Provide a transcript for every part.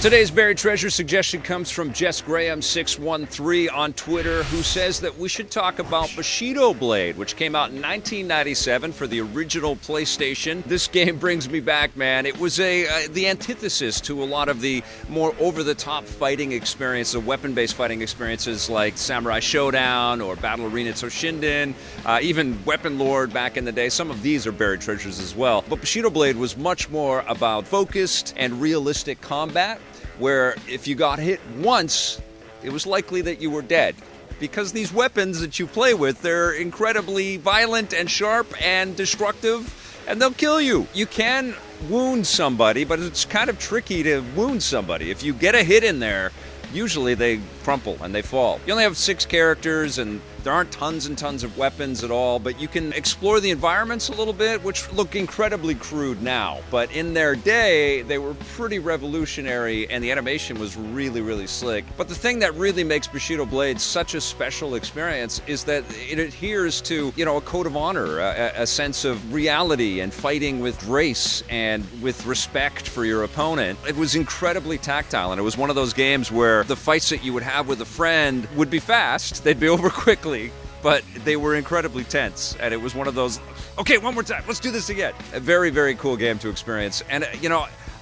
Today's buried treasure suggestion comes from Jess Graham613 on Twitter, who says that we should talk about Bushido Blade, which came out in 1997 for the original PlayStation. This game brings me back, man. It was the antithesis to a lot of the more over-the-top fighting experiences, weapon-based fighting experiences like Samurai Showdown or Battle Arena Toshinden, even Weapon Lord back in the day. Some of these are buried treasures as well. But Bushido Blade was much more about focused and realistic combat, where if you got hit once, it was likely that you were dead. Because these weapons that you play with, they're incredibly violent and sharp and destructive, and they'll kill you. You can wound somebody, but it's kind of tricky to wound somebody. If you get a hit in there, usually they crumple and they fall. You only have 6 characters, and there aren't tons and tons of weapons at all, but you can explore the environments a little bit, which look incredibly crude now. But in their day, they were pretty revolutionary, and the animation was really, really slick. But the thing that really makes Bushido Blade such a special experience is that it adheres to, a code of honor, a sense of reality and fighting with grace and with respect for your opponent. It was incredibly tactile, and it was one of those games where the fights that you would have with a friend would be fast, they'd be over quickly, but they were incredibly tense, and it was one of those, okay, one more time, let's do this again. A very, very cool game to experience, and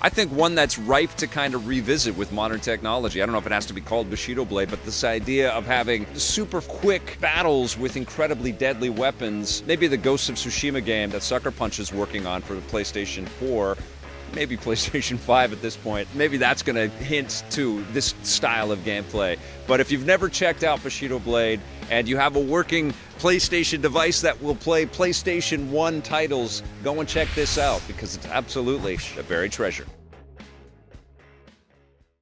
I think one that's ripe to kind of revisit with modern technology. I don't know if it has to be called Bushido Blade, but this idea of having super quick battles with incredibly deadly weapons, maybe the Ghost of Tsushima game that Sucker Punch is working on for the PlayStation 4, maybe PlayStation 5 at this point. Maybe that's going to hint to this style of gameplay. But if you've never checked out Bushido Blade and you have a working PlayStation device that will play PlayStation 1 titles, go and check this out because it's absolutely a buried treasure.